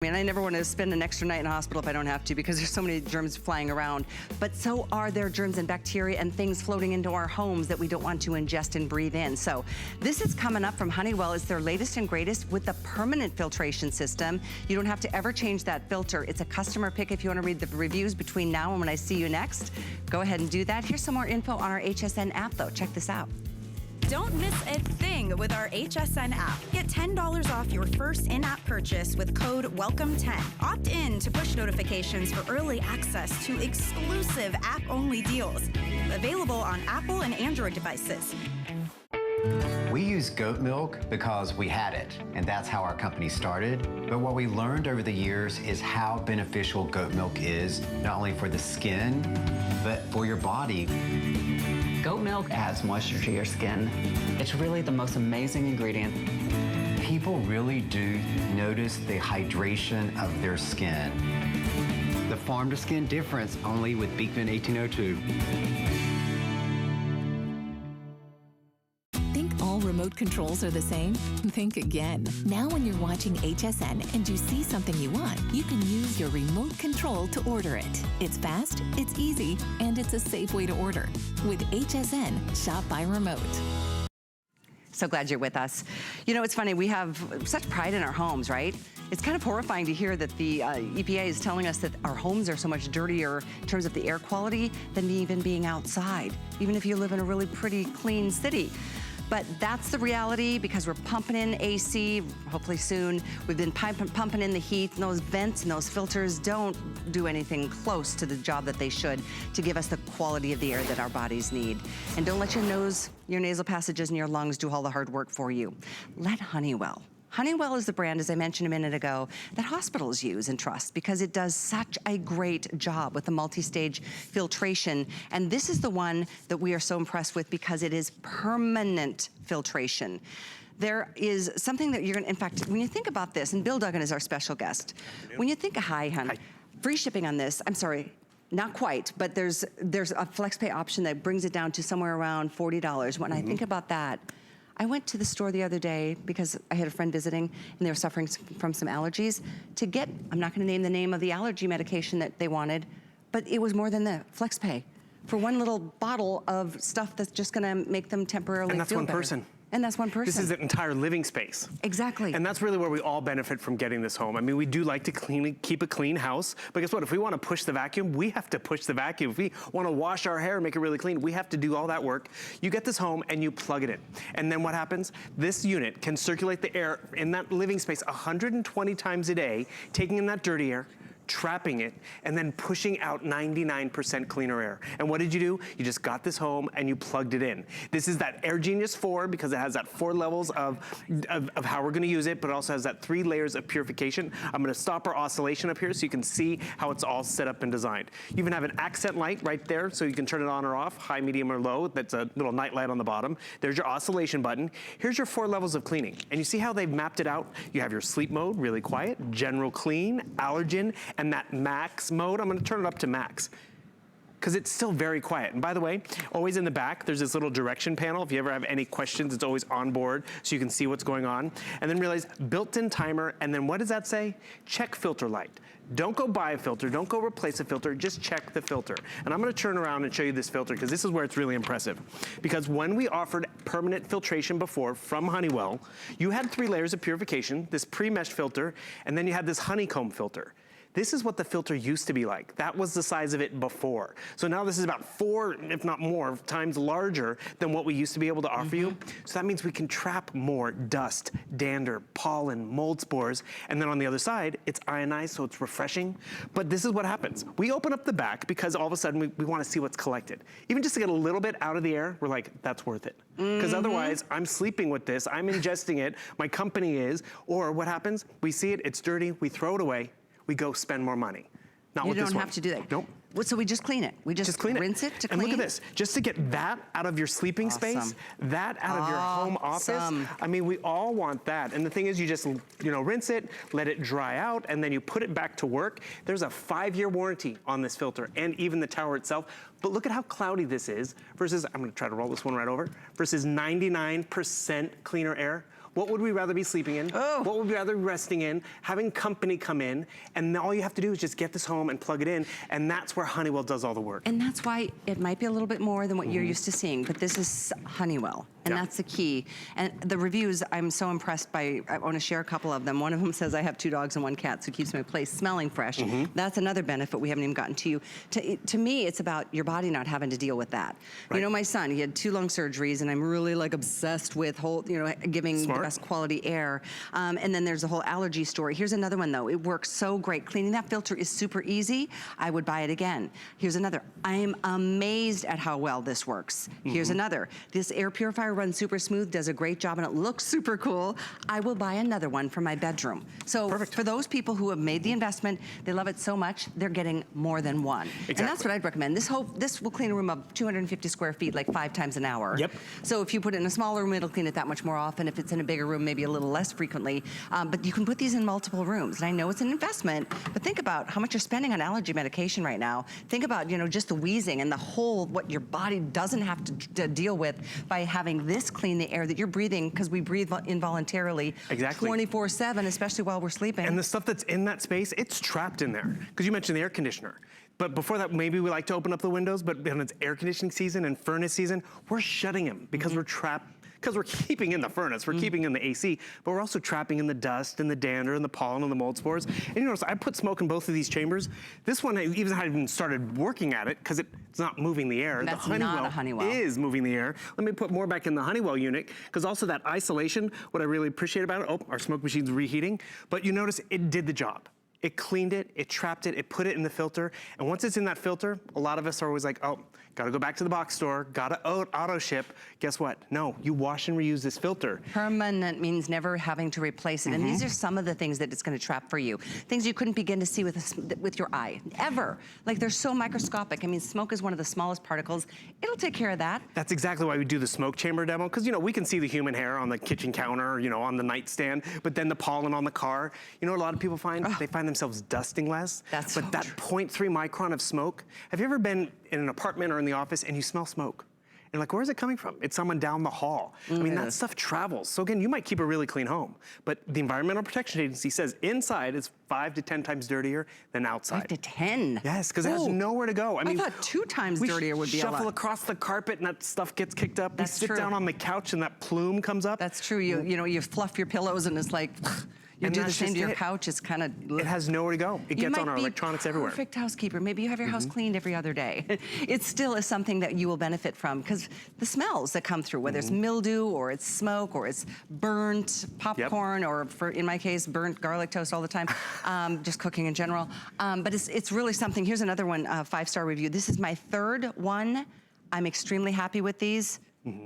mean, I never want to spend an extra night in a hospital if I don't have to, because there's so many germs flying around. But so are there germs and bacteria and things floating into our homes that we don't want to ingest and breathe in. So this is coming up from Honeywell. It's their latest and greatest with the permanent filtration system. You don't have to ever change that filter. It's a customer pick. If you want to read the reviews between now and when I see you next, go ahead and do that. Here's some more info on our HSN app, though. Check this out. Don't miss a thing with our HSN app. Get $10 off your first in-app purchase with code WELCOME10. Opt in to push notifications for early access to exclusive app-only deals. Available on Apple and Android devices. We use goat milk because we had it, and that's how our company started. But what we learned over the years is how beneficial goat milk is, not only for the skin, but for your body. Goat milk adds moisture to your skin. It's really the most amazing ingredient. People really do notice the hydration of their skin. The farm-to-skin difference only with Beekman 1802. Remote controls are the same? Think again. Now when you're watching HSN and you see something you want, you can use your remote control to order it. It's fast, it's easy, and it's a safe way to order. With HSN, shop by remote. So glad you're with us. You know, it's funny, we have such pride in our homes, right? It's kind of horrifying to hear that the EPA is telling us that our homes are so much dirtier in terms of the air quality than even being outside, even if you live in a really pretty clean city. But that's the reality, because we're pumping in AC, hopefully soon. We've been pumping in the heat, and those vents and those filters don't do anything close to the job that they should to give us the quality of the air that our bodies need. And don't let your nose, your nasal passages, and your lungs do all the hard work for you. Let Honeywell. Honeywell is the brand, as I mentioned a minute ago, that hospitals use and trust because it does such a great job with the multi-stage filtration. And this is the one that we are so impressed with because it is permanent filtration. There is something that you're gonna, in fact, when you think about this, and Bill Duggan is our special guest, when you think of free shipping on this, I'm sorry, not quite, but there's a flex pay option that brings it down to somewhere around $40. When I think about that, I went to the store the other day because I had a friend visiting and they were suffering from some allergies to get, I'm not gonna name the name of the allergy medication that they wanted, but it was more than the flex pay for one little bottle of stuff that's just gonna make them temporarily feel better. And that's one person. And that's one person. This is an entire living space. Exactly. And that's really where we all benefit from getting this home. I mean, we do like to keep a clean house, but guess what? If we want to push the vacuum, we have to push the vacuum. If we want to wash our hair and make it really clean, we have to do all that work. You get this home and you plug it in. And then what happens? This unit can circulate the air in that living space 120 times a day, taking in that dirty air, trapping it, and then pushing out 99% cleaner air. And what did you do? You just got this home and you plugged it in. This is that Air Genius 4 because it has that 4 levels of how we're gonna use it, but it also has that 3 layers of purification. I'm gonna stop our oscillation up here so you can see how it's all set up and designed. You even have an accent light right there so you can turn it on or off, high, medium, or low. That's a little night light on the bottom. There's your oscillation button. Here's your 4 levels of cleaning. And you see how they've mapped it out? You have your sleep mode, really quiet, general clean, allergen, and that max mode. I'm gonna turn it up to max because it's still very quiet. And by the way, always in the back, there's this little direction panel. If you ever have any questions, it's always on board so you can see what's going on. And then realize built-in timer, and then what does that say? Check filter light. Don't go buy a filter, don't go replace a filter, just check the filter. And I'm gonna turn around and show you this filter because this is where it's really impressive. Because when we offered permanent filtration before from Honeywell, you had 3 layers of purification, this pre-meshed filter, and then you had this honeycomb filter. This is what the filter used to be like. That was the size of it before. So now this is about 4, if not more, times larger than what we used to be able to offer you. So that means we can trap more dust, dander, pollen, mold spores, and then on the other side, it's ionized, so it's refreshing. But this is what happens. We open up the back because all of a sudden we wanna see what's collected. Even just to get a little bit out of the air, we're like, that's worth it. Because otherwise, I'm sleeping with this, I'm ingesting it, my company is, or what happens? We see it, it's dirty, we throw it away, we go spend more money. Not with this one. You don't have to do that. Nope. So we just clean it. We just clean rinse it to clean. And look at this. Just to get that out of your sleeping space, that out of your home office. I mean, we all want that. And the thing is, you just, rinse it, let it dry out, and then you put it back to work. There's a 5-year warranty on this filter and even the tower itself. But look at how cloudy this is versus, I'm gonna try to roll this one right over, versus 99% cleaner air. What would we rather be sleeping in? Oh. What would we rather be resting in? Having company come in, and all you have to do is just get this home and plug it in, and that's where Honeywell does all the work. And that's why it might be a little bit more than what you're used to seeing, but this is Honeywell. And Yeah. that's the key. And the reviews, I'm so impressed by, I want to share a couple of them. One of them says, I have 2 dogs and 1 cat, so it keeps my place smelling fresh. That's another benefit we haven't even gotten to you. To me, it's about your body not having to deal with that. Right. You know, my son, he had 2 lung surgeries, and I'm really like obsessed with giving Smart. the best quality air. And then there's a whole allergy story. Here's another one though. It works so great. Cleaning that filter is super easy. I would buy it again. Here's another. I am amazed at how well this works. Here's another. This air purifier runs super smooth, does a great job, and it looks super cool. I will buy another one for my bedroom. So for those people who have made the investment, they love it so much, they're getting more than one. Exactly. And that's what I'd recommend. This will clean a room of 250 square feet like 5 times an hour. Yep. So if you put it in a smaller room, it'll clean it that much more often. If it's in a bigger room, maybe a little less frequently. But you can put these in multiple rooms. And I know it's an investment, but think about how much you're spending on allergy medication right now. Think about, just the wheezing and the whole, what your body doesn't have to deal with by having this clean the air that you're breathing, because we breathe involuntarily. Exactly. 24/7, especially while we're sleeping. And the stuff that's in that space, it's trapped in there. Because you mentioned the air conditioner. But before that, maybe we like to open up the windows, but when it's air conditioning season and furnace season, we're shutting them because we're trapped. Because we're keeping in the furnace, we're keeping in the AC, but we're also trapping in the dust and the dander and the pollen and the mold spores. And you notice I put smoke in both of these chambers. This one, I even hadn't started working at it because it's not moving the air. That's the not a Honeywell. is moving the air. Let me put more back in the Honeywell unit, because also that isolation, what I really appreciate about it, our smoke machine's reheating, but you notice it did the job. It cleaned it, it trapped it, it put it in the filter, and once it's in that filter, a lot of us are always like, oh, gotta go back to the box store, gotta auto ship. Guess what? No, you wash and reuse this filter. Permanent means never having to replace it. And these are some of the things that it's going to trap for you. Things you couldn't begin to see with your eye, ever. Like, they're so microscopic. I mean, smoke is one of the smallest particles. It'll take care of that. That's exactly why we do the smoke chamber demo, because we can see the human hair on the kitchen counter, on the nightstand, but then the pollen on the car. You know what a lot of people find? They find themselves dusting less. That's but so that true. 0.3 micron of smoke, have you ever been in an apartment or in the office and you smell smoke? And like, where's it coming from? It's someone down the hall. I mean, that stuff travels. So again, you might keep a really clean home, but the Environmental Protection Agency says inside is 5 to 10 times dirtier than outside. 5 to 10? Yes, because it has nowhere to go. I mean, thought 2 times dirtier would be a lot. We shuffle across the carpet and that stuff gets kicked up. That's we sit true. down on the couch and that plume comes up. That's true. You fluff your pillows and it's like, you And do the that's same just to your it. couch. It's kind of... It has nowhere to go. It gets on our electronics everywhere. Perfect housekeeper. Maybe you have your house cleaned every other day. It still is something that you will benefit from, because the smells that come through, whether it's mildew or it's smoke or it's burnt popcorn or, in my case, burnt garlic toast all the time, just cooking in general. But it's really something. Here's another one, 5-star review. This is my 3rd one. I'm extremely happy with these.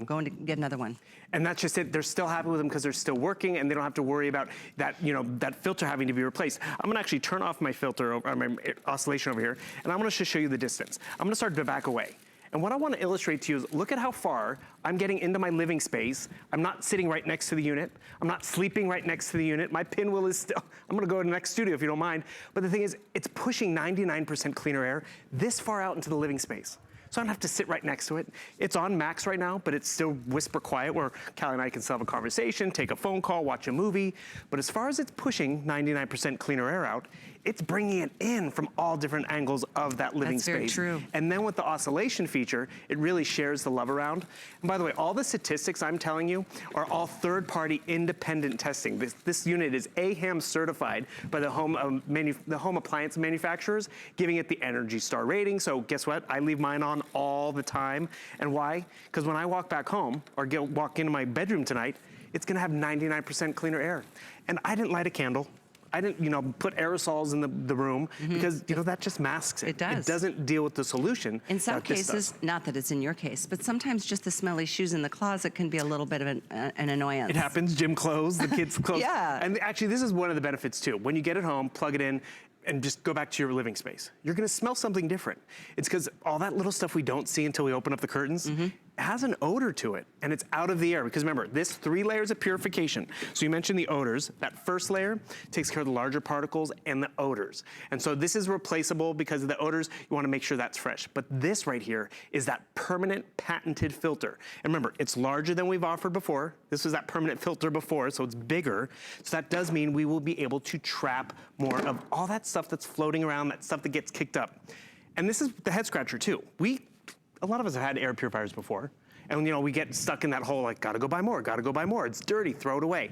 Going to get another one. And that's just it. They're still happy with them because they're still working, and they don't have to worry about that, that filter having to be replaced. I'm gonna actually turn off my filter, my oscillation over here, and I'm gonna just show you the distance. I'm gonna start to back away. And what I want to illustrate to you is, look at how far I'm getting into my living space. I'm not sitting right next to the unit. I'm not sleeping right next to the unit. My pinwheel is still, I'm gonna go to the next studio if you don't mind. But the thing is, it's pushing 99% cleaner air this far out into the living space. So I don't have to sit right next to it. It's on max right now, but it's still whisper quiet, where Callie and I can still have a conversation, take a phone call, watch a movie. But as far as it's pushing 99% cleaner air out, it's bringing it in from all different angles of that living That's space. very true. And then with the oscillation feature, it really shares the love around. And by the way, all the statistics I'm telling you are all third-party independent testing. This unit is AHAM certified by the home appliance manufacturers, giving it the Energy Star rating. So guess what? I leave mine on all the time. And why? Because when I walk back home or walk into my bedroom tonight, it's gonna have 99% cleaner air. And I didn't light a candle. I didn't, put aerosols in the room, because, that just masks it. It does. It doesn't deal with the solution. In some that this cases, does. not that it's in your case, but sometimes just the smelly shoes in the closet can be a little bit of an annoyance. It happens, gym clothes, the kids' clothes. Yeah. And actually, this is one of the benefits too. When you get it home, plug it in, and just go back to your living space. You're gonna smell something different. It's because all that little stuff we don't see until we open up the curtains has an odor to it, and it's out of the air. Because remember, this 3 layers of purification. So you mentioned the odors. That first layer takes care of the larger particles and the odors. And so this is replaceable because of the odors. You want to make sure that's fresh. But this right here is that permanent patented filter. And remember, it's larger than we've offered before. This was that permanent filter before, so it's bigger. So that does mean we will be able to trap more of all that stuff that's floating around, that stuff that gets kicked up. And this is the head scratcher too. A lot of us have had air purifiers before, and you know, we get stuck in that hole like, gotta go buy more, it's dirty, throw it away.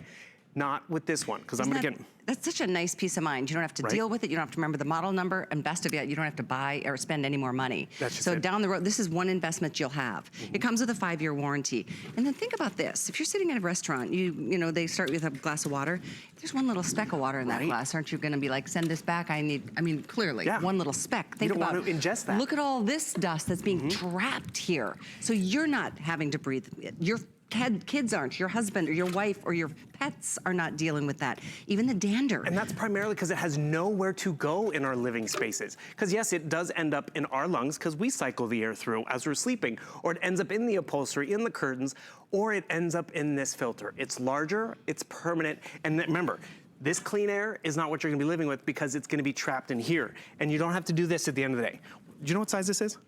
Not with this one, because I'm gonna get... That's such a nice peace of mind. You don't have to deal with it. You don't have to remember the model number. And best of yet, you don't have to buy or spend any more money. That's just so it. Down the road, this is one investment you'll have. It comes with a 5-year warranty. And then think about this. If you're sitting at a restaurant, you know, they start with a glass of water. If there's one little speck of water in that glass, aren't you gonna be like, send this back? I mean, clearly, one little speck. Think you don't about, want to ingest that. Look at all this dust that's being trapped here. So you're not having to breathe. Your kids aren't, your husband or your wife or your pets are not dealing with that. Even the dander. And that's primarily because it has nowhere to go in our living spaces. Because yes, it does end up in our lungs because we cycle the air through as we're sleeping, or it ends up in the upholstery, in the curtains, or it ends up in this filter. It's larger, it's permanent, and remember, this clean air is not what you're gonna be living with because it's gonna be trapped in here. And you don't have to do this at the end of the day. Do you know what size this is?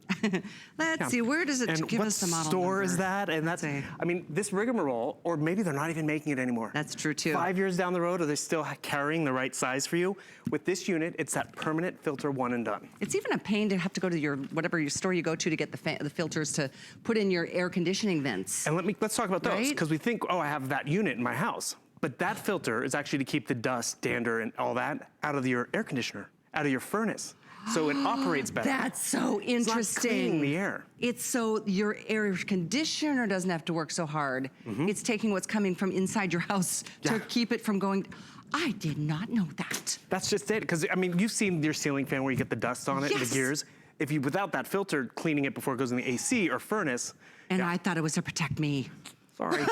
Let's see, where does it give us the model what store number? is that? And that's, I mean, this rigmarole, or maybe they're not even making it anymore. That's true too. 5 years down the road, are they still carrying the right size for you? With this unit, it's that permanent filter one and done. It's even a pain to have to go to your, whatever your store you go to get the filters to put in your air conditioning vents. And let's talk about those, because we think, oh, I have that unit in my house. But that filter is actually to keep the dust, dander, and all that out of your air conditioner, out of your furnace. So it operates better. That's so interesting. It's not cleaning the air. It's so your air conditioner doesn't have to work so hard. It's taking what's coming from inside your house to keep it from going. I did not know that. That's just it, because I mean, you've seen your ceiling fan where you get the dust on it and the gears. If you, without that filter, cleaning it before it goes in the AC or furnace. And I thought it was to protect me. Sorry.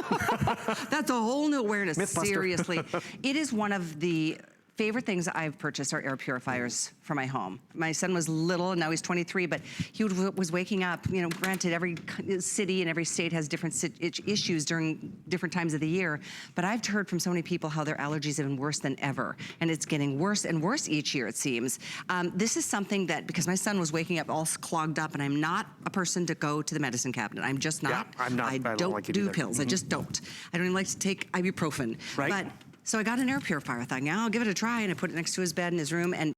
That's a whole new awareness, Mythbuster. seriously. It is one of the favorite things I've purchased are air purifiers for my home. My son was little, and now he's 23, but he was waking up, you know, granted every city and every state has different issues during different times of the year, but I've heard from so many people how their allergies have been worse than ever, and it's getting worse and worse each year, it seems. This is something that, because my son was waking up all clogged up, and I'm not a person to go to the medicine cabinet. I'm just not. Yeah, I'm not. I don't like do pills. I just don't. I don't even like to take ibuprofen. Right. But, so I got an air purifier. I thought, now I'll give it a try, and I put it next to his bed in his room, and